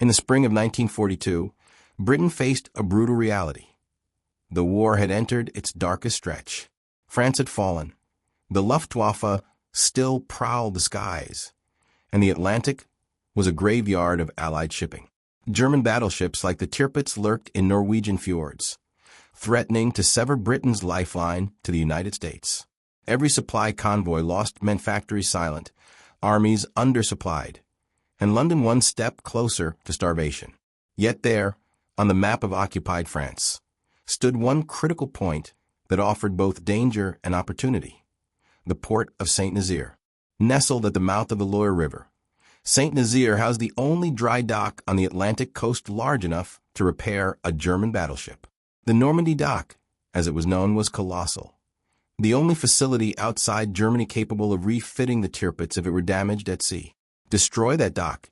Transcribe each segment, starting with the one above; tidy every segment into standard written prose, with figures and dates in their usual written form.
In the spring of 1942, Britain faced a brutal reality. The war had entered its darkest stretch. France had fallen. The Luftwaffe still prowled the skies, and the Atlantic was a graveyard of Allied shipping. German battleships like the Tirpitz lurked in Norwegian fjords, threatening to sever Britain's lifeline to the United States. Every supply convoy lost meant factories silent, armies undersupplied, and London one step closer to starvation. Yet there, on the map of occupied France, stood one critical point that offered both danger and opportunity: the port of St Nazaire. Nestled at the mouth of the Loire River, St Nazaire housed the only dry dock on the Atlantic coast large enough to repair a German battleship. The Normandie Dock, as it was known, was colossal, the only facility outside Germany capable of refitting the Tirpitz if it were damaged at sea. Destroy that dock,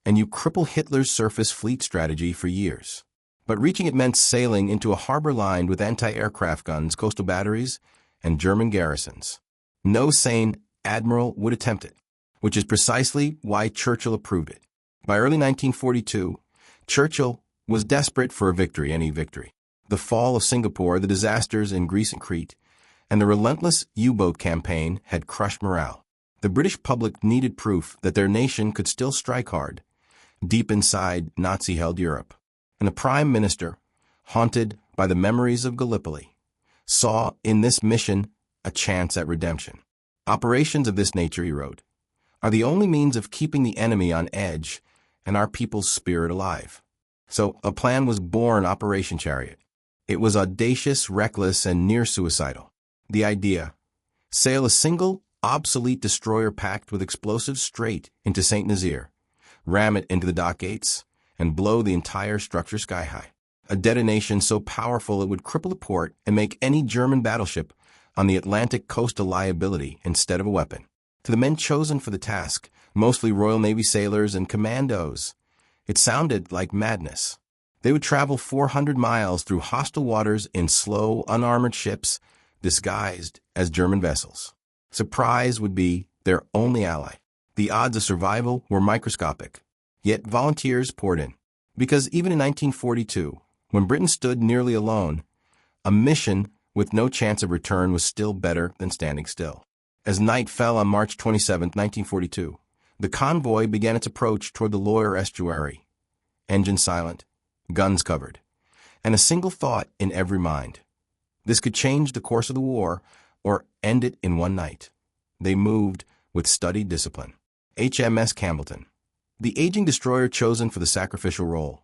and you cripple Hitler's surface fleet strategy for years. But reaching it meant sailing into a harbor lined with anti-aircraft guns, coastal batteries, and German garrisons. No sane admiral would attempt it, which is precisely why Churchill approved it. By early 1942, Churchill was desperate for a victory, any victory. The fall of Singapore, the disasters in Greece and Crete, and the relentless U-boat campaign had crushed morale. The British public needed proof that their nation could still strike hard, deep inside Nazi-held Europe. And the Prime Minister, haunted by the memories of Gallipoli, saw in this mission a chance at redemption. Operations of this nature, he wrote, are the only means of keeping the enemy on edge and our people's spirit alive. So a plan was born, Operation Chariot. It was audacious, reckless, and near suicidal. The idea: sail a single, obsolete destroyer packed with explosives straight into St Nazaire, ram it into the dock gates, and blow the entire structure sky high. A detonation so powerful it would cripple the port and make any German battleship on the Atlantic coast a liability instead of a weapon. To the men chosen for the task, mostly Royal Navy sailors and Commandos, it sounded like madness. They would travel 400 miles through hostile waters in slow, unarmored ships disguised as German vessels. Surprise would be their only ally. The odds of survival were microscopic, yet volunteers poured in. Because even in 1942, when Britain stood nearly alone, a mission with no chance of return was still better than standing still. As night fell on March 27, 1942, the convoy began its approach toward the Loire estuary, engine silent, guns covered, and a single thought in every mind: this could change the course of the war or end it in one night. They moved with studied discipline. HMS Campbeltown, the aging destroyer chosen for the sacrificial role,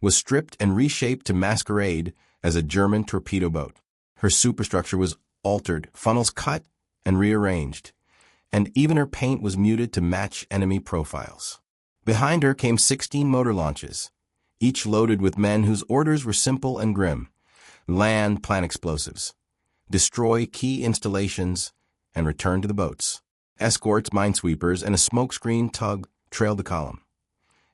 was stripped and reshaped to masquerade as a German torpedo boat. Her superstructure was altered, funnels cut and rearranged, and even her paint was muted to match enemy profiles. Behind her came 16 motor launches, each loaded with men whose orders were simple and grim: land, plant explosives, destroy key installations, and return to the boats. Escorts, minesweepers, and a smokescreen tug trailed the column.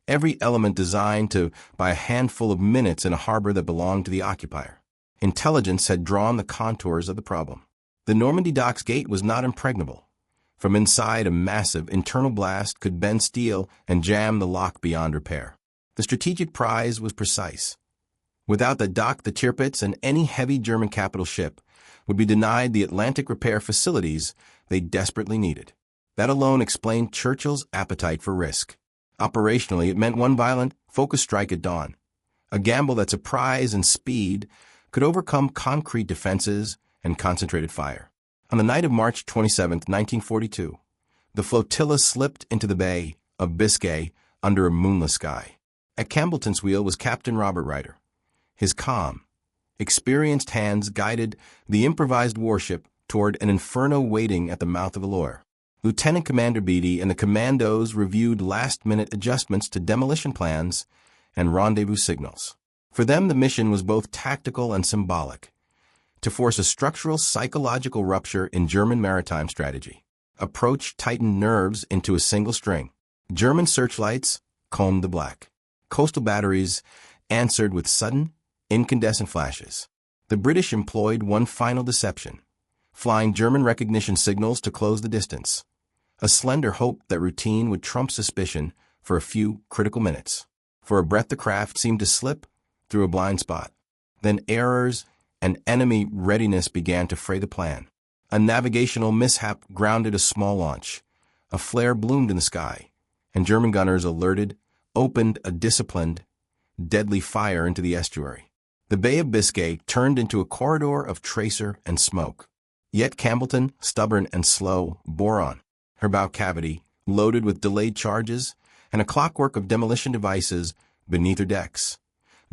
Every element designed to buy a handful of minutes in a harbor that belonged to the occupier. Intelligence had drawn the contours of the problem. The Normandie Dock's gate was not impregnable. From inside, a massive internal blast could bend steel and jam the lock beyond repair. The strategic prize was precise. Without the dock, the Tirpitz and any heavy German capital ship would be denied the Atlantic repair facilities they desperately needed. That alone explained Churchill's appetite for risk. Operationally, it meant one violent, focused strike at dawn, a gamble that surprise and speed could overcome concrete defenses and concentrated fire. On the night of March 27, 1942, the flotilla slipped into the Bay of Biscay under a moonless sky. At Campbeltown's wheel was Captain Robert Ryder. His calm, experienced hands guided the improvised warship toward an inferno waiting at the mouth of the Loire. Lieutenant Commander Beatty and the Commandos reviewed last-minute adjustments to demolition plans and rendezvous signals. For them, the mission was both tactical and symbolic: to force a structural psychological rupture in German maritime strategy. Approach tightened nerves into a single string. German searchlights combed the black. Coastal batteries answered with sudden, incandescent flashes. The British employed one final deception, flying German recognition signals to close the distance, a slender hope that routine would trump suspicion for a few critical minutes. For a breath the craft seemed to slip through a blind spot. Then errors and enemy readiness began to fray the plan. A navigational mishap grounded a small launch. A flare bloomed in the sky, and German gunners, alerted, opened a disciplined, deadly fire into the estuary. The Bay of Biscay turned into a corridor of tracer and smoke. Yet Campbeltown, stubborn and slow, bore on. Her bow cavity, loaded with delayed charges, and a clockwork of demolition devices beneath her decks,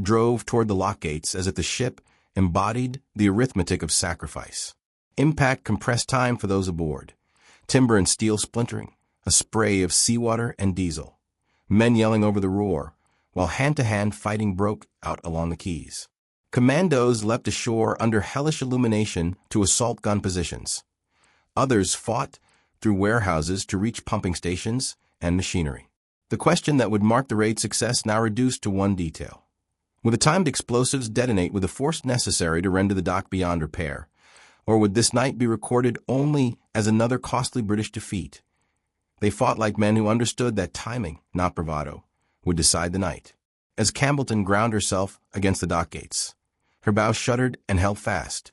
drove toward the lock gates as if the ship embodied the arithmetic of sacrifice. Impact compressed time for those aboard. Timber and steel splintering, a spray of seawater and diesel. Men yelling over the roar, while hand-to-hand fighting broke out along the quays. Commandos leapt ashore under hellish illumination to assault gun positions. Others fought through warehouses to reach pumping stations and machinery. The question that would mark the raid's success now reduced to one detail. Would the timed explosives detonate with the force necessary to render the dock beyond repair? Or would this night be recorded only as another costly British defeat? They fought like men who understood that timing, not bravado, would decide the night. As Campbeltown ground herself against the dock gates, her bow shuddered and held fast.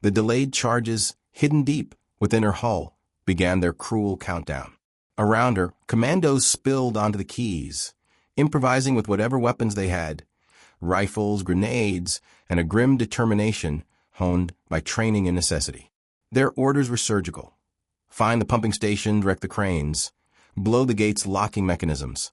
The delayed charges, hidden deep within her hull, began their cruel countdown. Around her, commandos spilled onto the quays, improvising with whatever weapons they had, rifles, grenades, and a grim determination honed by training and necessity. Their orders were surgical. Find the pumping stations, wreck the cranes, blow the gates' locking mechanisms,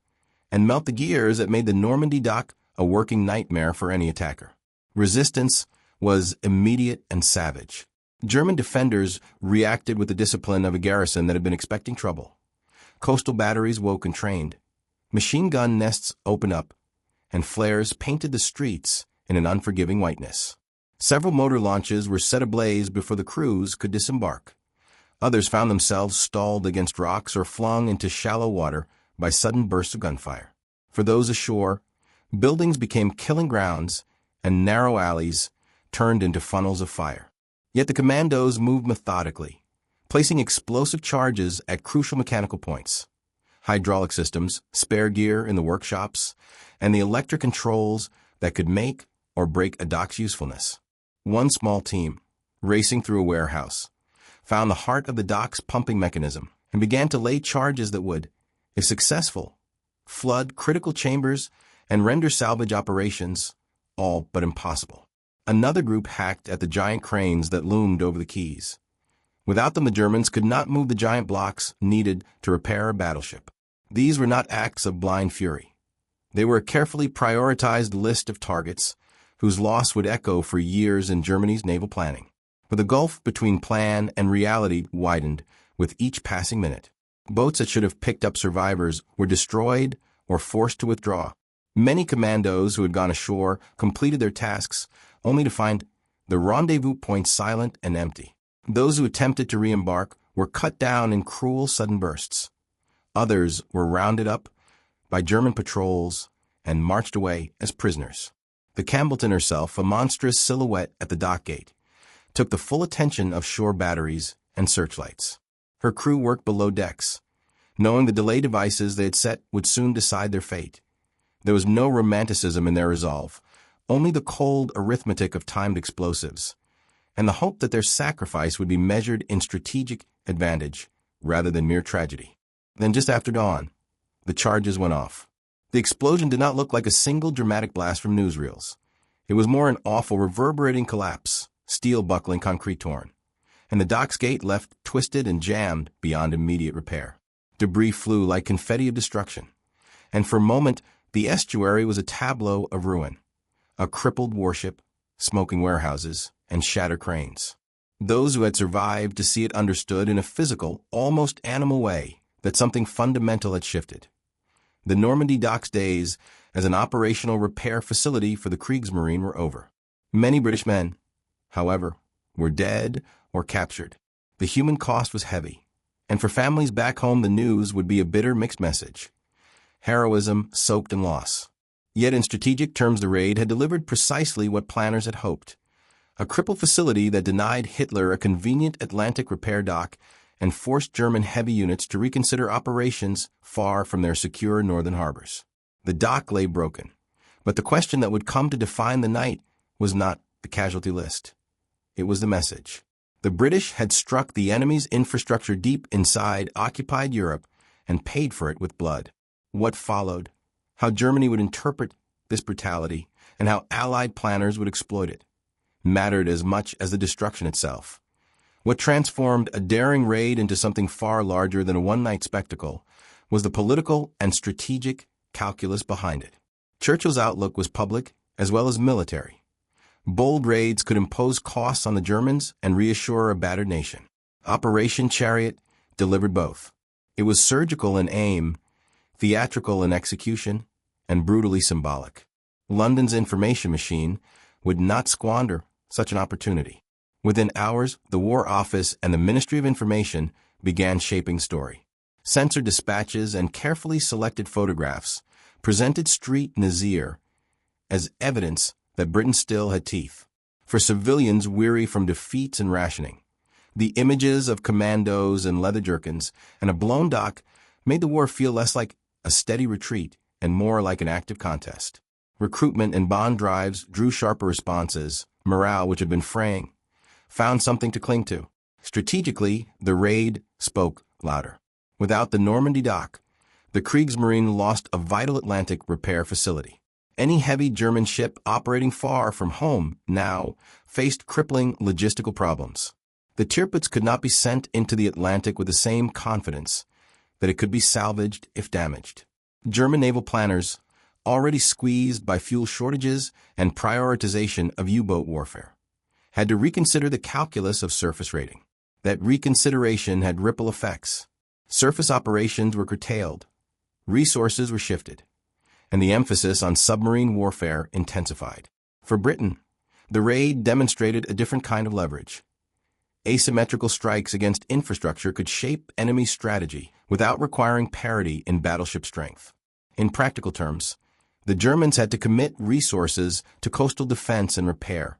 and melt the gears that made the Normandie Dock a working nightmare for any attacker. Resistance was immediate and savage. German defenders reacted with the discipline of a garrison that had been expecting trouble. Coastal batteries woke and trained. Machine gun nests opened up, and flares painted the streets in an unforgiving whiteness. Several motor launches were set ablaze before the crews could disembark. Others found themselves stalled against rocks or flung into shallow water by sudden bursts of gunfire. For those ashore, buildings became killing grounds, and narrow alleys turned into funnels of fire. Yet the commandos moved methodically, placing explosive charges at crucial mechanical points. Hydraulic systems, spare gear in the workshops, and the electric controls that could make or break a dock's usefulness. One small team, racing through a warehouse, found the heart of the dock's pumping mechanism and began to lay charges that would, if successful, flood critical chambers and render salvage operations all but impossible. Another group hacked at the giant cranes that loomed over the quays. Without them, the Germans could not move the giant blocks needed to repair a battleship. These were not acts of blind fury. They were a carefully prioritized list of targets whose loss would echo for years in Germany's naval planning. But the gulf between plan and reality widened with each passing minute. Boats that should have picked up survivors were destroyed or forced to withdraw. Many commandos who had gone ashore completed their tasks only to find the rendezvous point silent and empty. Those who attempted to re-embark were cut down in cruel sudden bursts. Others were rounded up by German patrols and marched away as prisoners. The Campbeltown herself, a monstrous silhouette at the dock gate, took the full attention of shore batteries and searchlights. Her crew worked below decks, knowing the delay devices they had set would soon decide their fate. There was no romanticism in their resolve, only the cold arithmetic of timed explosives, and the hope that their sacrifice would be measured in strategic advantage rather than mere tragedy. Then just after dawn, the charges went off. The explosion did not look like a single dramatic blast from newsreels. It was more an awful, reverberating collapse, steel buckling, concrete torn, and the dock's gate left twisted and jammed beyond immediate repair. Debris flew like confetti of destruction, and for a moment the estuary was a tableau of ruin. A crippled warship, smoking warehouses, and shattered cranes. Those who had survived to see it understood in a physical, almost animal way that something fundamental had shifted. The Normandie Dock's days as an operational repair facility for the Kriegsmarine were over. Many British men, however, were dead or captured. The human cost was heavy, and for families back home the news would be a bitter mixed message. Heroism soaked in loss. Yet in strategic terms the raid had delivered precisely what planners had hoped. A crippled facility that denied Hitler a convenient Atlantic repair dock and forced German heavy units to reconsider operations far from their secure northern harbors. The dock lay broken, but the question that would come to define the night was not the casualty list. It was the message. The British had struck the enemy's infrastructure deep inside occupied Europe and paid for it with blood. What followed, how Germany would interpret this brutality, and how Allied planners would exploit it, mattered as much as the destruction itself. What transformed a daring raid into something far larger than a one-night spectacle was the political and strategic calculus behind it. Churchill's outlook was public as well as military. Bold raids could impose costs on the Germans and reassure a battered nation. Operation Chariot delivered both. It was surgical in aim, theatrical in execution, and brutally symbolic. London's information machine would not squander such an opportunity. Within hours, the War Office and the Ministry of Information began shaping story. Censored dispatches and carefully selected photographs presented St Nazaire as evidence that Britain still had teeth. For civilians weary from defeats and rationing, the images of commandos and leather jerkins and a blown dock made the war feel less like a steady retreat and more like an active contest. Recruitment and bond drives drew sharper responses. Morale, which had been fraying, found something to cling to. Strategically, the raid spoke louder. Without the Normandie Dock, the Kriegsmarine lost a vital Atlantic repair facility. Any heavy German ship operating far from home now faced crippling logistical problems. The Tirpitz could not be sent into the Atlantic with the same confidence that it could be salvaged if damaged. German naval planners, already squeezed by fuel shortages and prioritization of U-boat warfare, had to reconsider the calculus of surface raiding. That reconsideration had ripple effects. Surface operations were curtailed, resources were shifted, and the emphasis on submarine warfare intensified. For Britain, the raid demonstrated a different kind of leverage. Asymmetrical strikes against infrastructure could shape enemy strategy without requiring parity in battleship strength. In practical terms, the Germans had to commit resources to coastal defense and repair,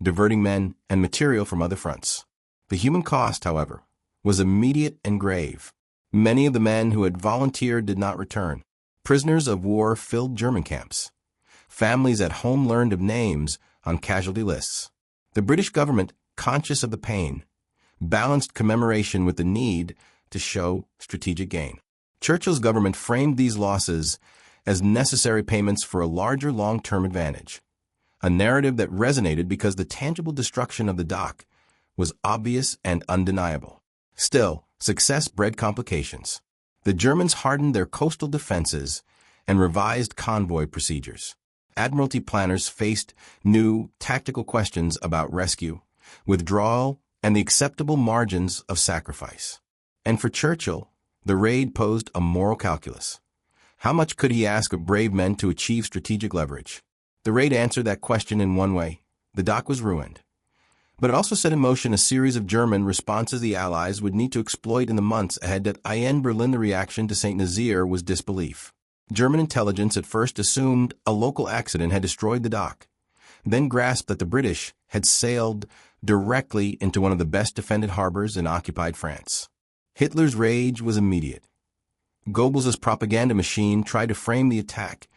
diverting men and material from other fronts. The human cost, however, was immediate and grave. Many of the men who had volunteered did not return. Prisoners of war filled German camps. Families at home learned of names on casualty lists. The British government, conscious of the pain, balanced commemoration with the need to show strategic gain. Churchill's government framed these losses as necessary payments for a larger long-term advantage, a narrative that resonated because the tangible destruction of the dock was obvious and undeniable. Still, success bred complications. The Germans hardened their coastal defenses and revised convoy procedures. Admiralty planners faced new tactical questions about rescue, withdrawal, and the acceptable margins of sacrifice. And for Churchill, the raid posed a moral calculus. How much could he ask of brave men to achieve strategic leverage? The raid answered that question in one way. The dock was ruined. But it also set in motion a series of German responses the Allies would need to exploit in the months ahead. That in Berlin, the reaction to St Nazaire was disbelief. German intelligence at first assumed a local accident had destroyed the dock, then grasped that the British had sailed directly into one of the best defended harbors in occupied France. Hitler's rage was immediate. Goebbels' propaganda machine tried to frame the attack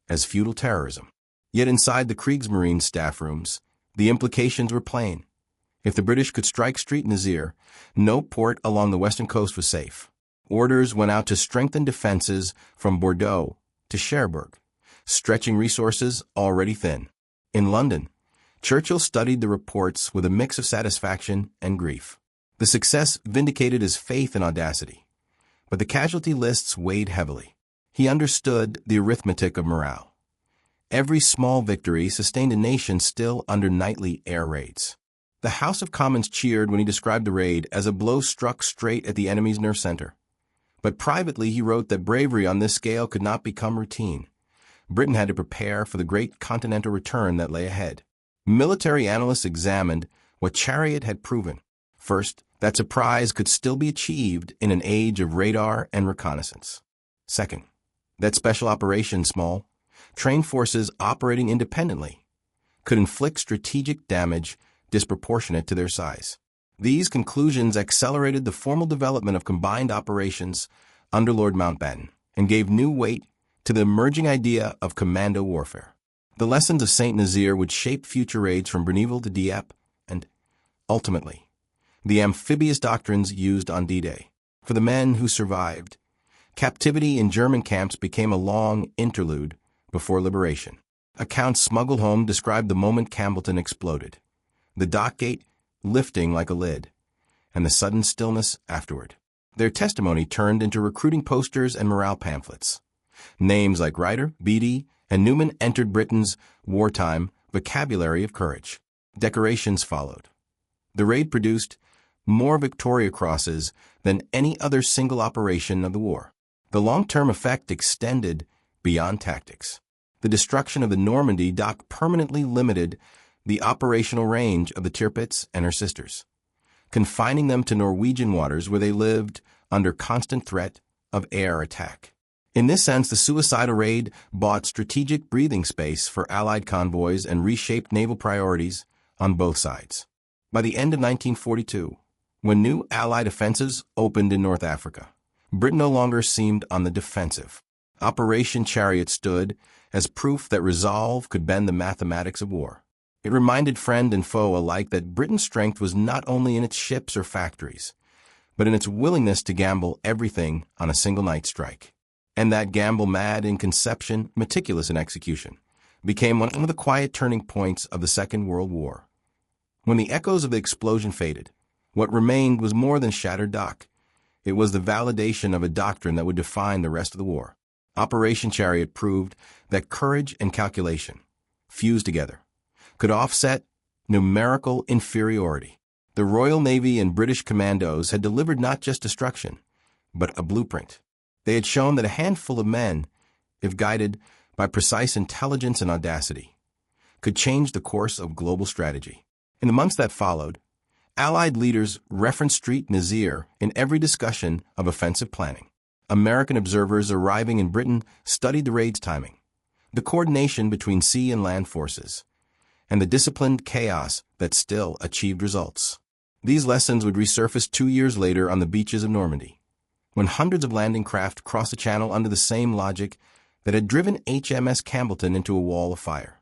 as feudal terrorism. Yet inside the Kriegsmarine staff rooms, the implications were plain. If the British could strike St Nazaire, no port along the western coast was safe. Orders went out to strengthen defenses from Bordeaux to Cherbourg, stretching resources already thin. In London, Churchill studied the reports with a mix of satisfaction and grief. The success vindicated his faith and audacity, but the casualty lists weighed heavily. He understood the arithmetic of morale. Every small victory sustained a nation still under nightly air raids. The House of Commons cheered when he described the raid as a blow struck straight at the enemy's nerve center. But privately he wrote that bravery on this scale could not become routine. Britain had to prepare for the great continental return that lay ahead. Military analysts examined what Chariot had proven. First, that surprise could still be achieved in an age of radar and reconnaissance. Second, that special operations small, trained forces operating independently could inflict strategic damage disproportionate to their size. These conclusions accelerated the formal development of combined operations under Lord Mountbatten and gave new weight to the emerging idea of commando warfare. The lessons of St Nazaire would shape future raids from Berneville to Dieppe and, ultimately, the amphibious doctrines used on D-Day. For the men who survived, captivity in German camps became a long interlude before liberation. Accounts smuggled home described the moment Campbelltown exploded, the dock gate lifting like a lid, and the sudden stillness afterward. Their testimony turned into recruiting posters and morale pamphlets. Names like Ryder, Beatty, and Newman entered Britain's wartime vocabulary of courage. Decorations followed. The raid produced more Victoria Crosses than any other single operation of the war. The long-term effect extended beyond tactics. The destruction of the Normandie Dock permanently limited the operational range of the Tirpitz and her sisters, confining them to Norwegian waters where they lived under constant threat of air attack. In this sense, the Suicidal raid bought strategic breathing space for Allied convoys and reshaped naval priorities on both sides. By the end of 1942, when new Allied offensives opened in North Africa, Britain no longer seemed on the defensive. Operation Chariot stood as proof that resolve could bend the mathematics of war. It reminded friend and foe alike that Britain's strength was not only in its ships or factories, but in its willingness to gamble everything on a single night strike. And that gamble, mad in conception, meticulous in execution, became one of the quiet turning points of the Second World War. When the echoes of the explosion faded, what remained was more than shattered dock. It was the validation of a doctrine that would define the rest of the war. Operation Chariot proved that courage and calculation, fused together, could offset numerical inferiority. The Royal Navy and British Commandos had delivered not just destruction, but a blueprint. They had shown that a handful of men, if guided by precise intelligence and audacity, could change the course of global strategy. In the months that followed, Allied leaders referenced St Nazaire in every discussion of offensive planning. American observers arriving in Britain studied the raid's timing, the coordination between sea and land forces, and the disciplined chaos that still achieved results. These lessons would resurface 2 years later on the beaches of Normandy, when hundreds of landing craft crossed the channel under the same logic that had driven HMS Campbeltown into a wall of fire.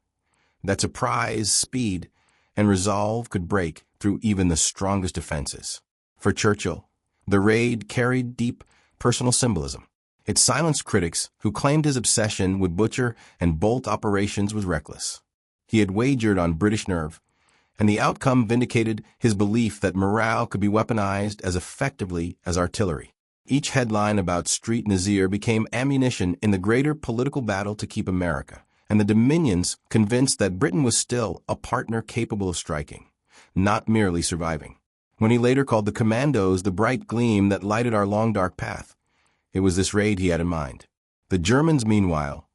That surprise, speed, and resolve could break through even the strongest defenses. For Churchill, the raid carried deep personal symbolism. It silenced critics who claimed his obsession with butcher and bolt operations was reckless. He had wagered on British nerve, and the outcome vindicated his belief that morale could be weaponized as effectively as artillery. Each headline about St Nazaire became ammunition in the greater political battle to keep America, and the Dominions convinced that Britain was still a partner capable of striking, not merely surviving. When he later called the Commandos the bright gleam that lighted our long dark path, it was this raid he had in mind. The Germans, meanwhile,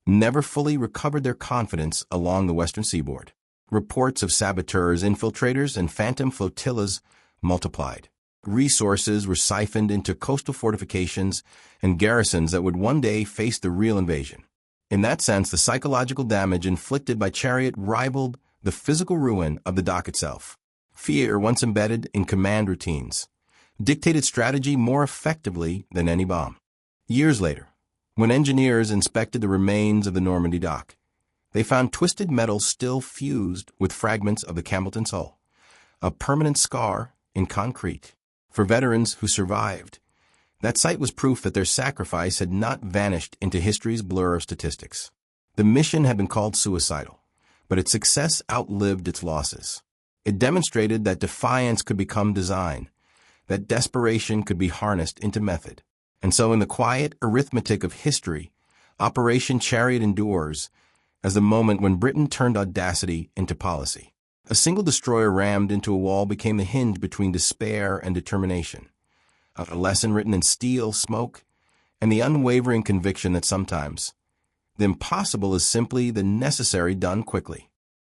never fully recovered their confidence along the western seaboard. Reports of saboteurs, infiltrators, and phantom flotillas multiplied. Resources were siphoned into coastal fortifications and garrisons that would one day face the real invasion. In that sense, the psychological damage inflicted by Chariot rivaled the physical ruin of the dock itself. Fear, once embedded in command routines, dictated strategy more effectively than any bomb. Years later, when engineers inspected the remains of the Normandie Dock, they found twisted metal still fused with fragments of the Campbeltown's hull, a permanent scar in concrete. For veterans who survived, that site was proof that their sacrifice had not vanished into history's blur of statistics. The mission had been called suicidal, but its success outlived its losses. It demonstrated that defiance could become design, that desperation could be harnessed into method. And so in the quiet arithmetic of history, Operation Chariot endures as the moment when Britain turned audacity into policy. A single destroyer rammed into a wall became the hinge between despair and determination, a lesson written in steel, smoke, and the unwavering conviction that sometimes the impossible is simply the necessary done quickly.